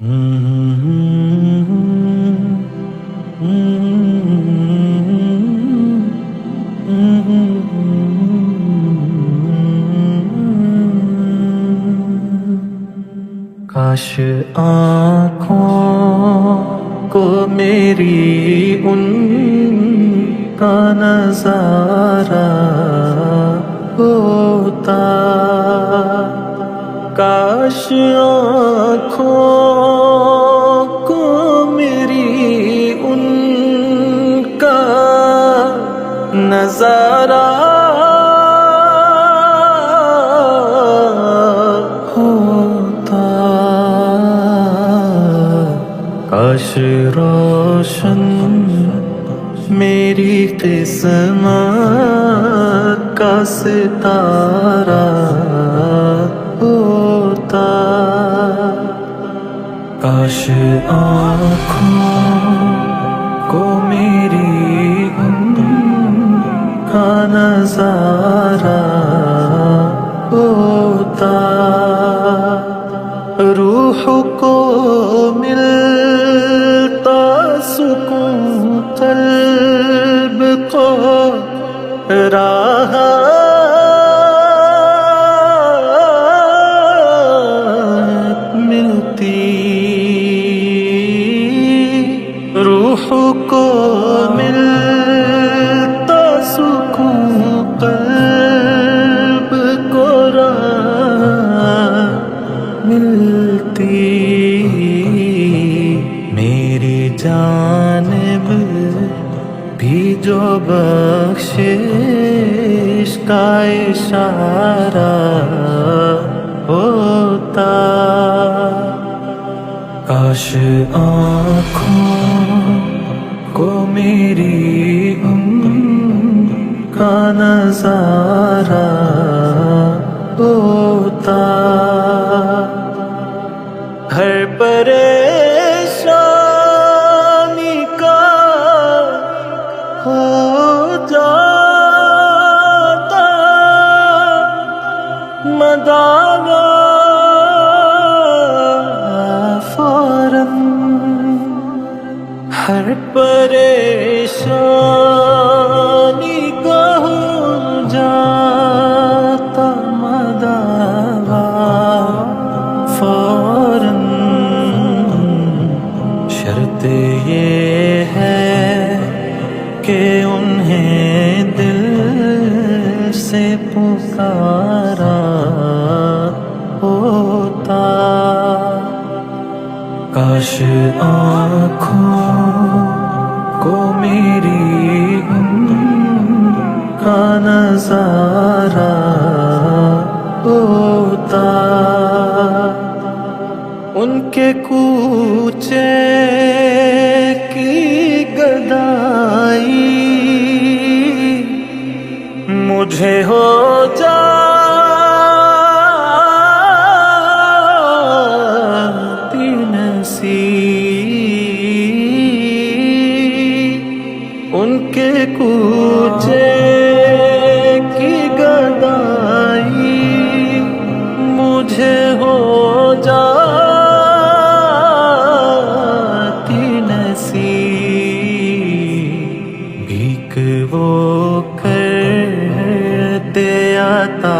کاش آنکھوں کو میری ان کا نظارہ ہوتا، کاش آنکھوں کو میری ان کا نظارہ ہوتا، کاش روشن میری قسمت کا ستارہ ہوتا، کاش آنکھوں کو میری ان کا نظارہ ہوتا، روح کو ملتا سکون، قلب کو راحت ملتی، روح کو ملتا سکون، قلب کو راحت ملتی، میری جانب بھی جو بخشش کا اشارہ ہوتا، کاش آنکھوں کو میری ان کا نظارہ ہوتا، ہر پریشانی کا ہو جاتا مداوا فوراً، ہر پریشانی کا ہو جاتا مداوا فوراً، شرط یہ ہے کہ انہیں دل سے پکارا ہوتا، کاش آنکھوں کو میری ان کا نظارہ ہوتا، ان کے کوچے کی گدائی مجھے ہو جاتی نصیب، ان کے کوچے کی گدائی مجھے ہو جاتی نصیب، بھیک وہ آتا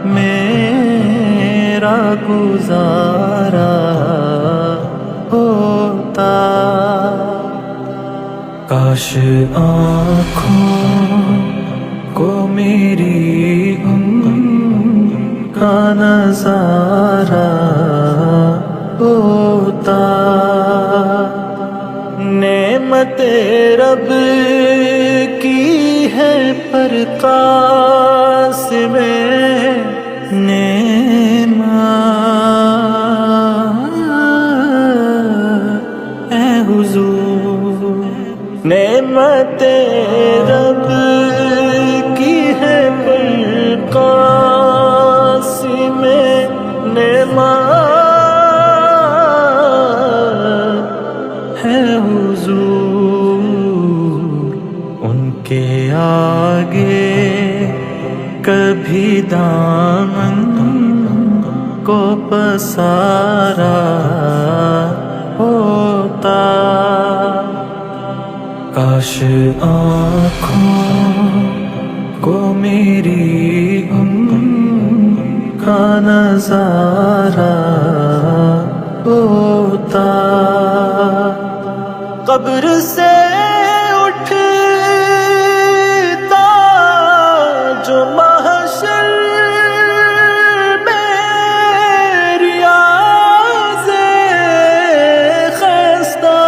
میرا گزارا ہوتا، کاش آنکھوں کو میری ان کا نظارہ ہوتا، نعمت رب کی ہے پرکاش میں نعمت اے حضور، نعمت رب کی ہے پرکاش میں نعمت ہے حضور، ان کے آگے کبھی دامن کو پسارا ہوتا، کاش آنکھوں کو میری ان کا نظارہ ہوتا، قبر سے اٹھتا جو محشر میں ریاض خستہ،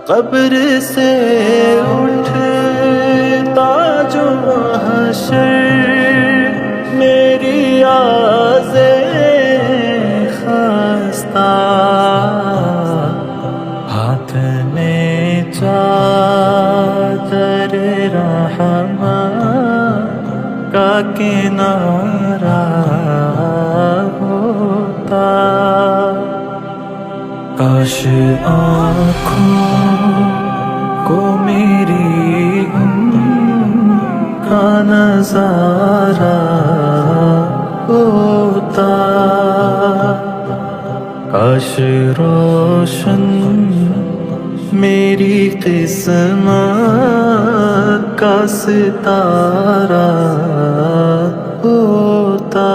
قبر سے اٹھتا جو محشر میری ریاض خستہ، ہاتھ میں چادر رحمت کا کنارہ ہوتا، کاش آنکھوں کو میری ان کا نظارہ ہوتا، کاش روشن میری قسمت کا ستارہ ہوتا۔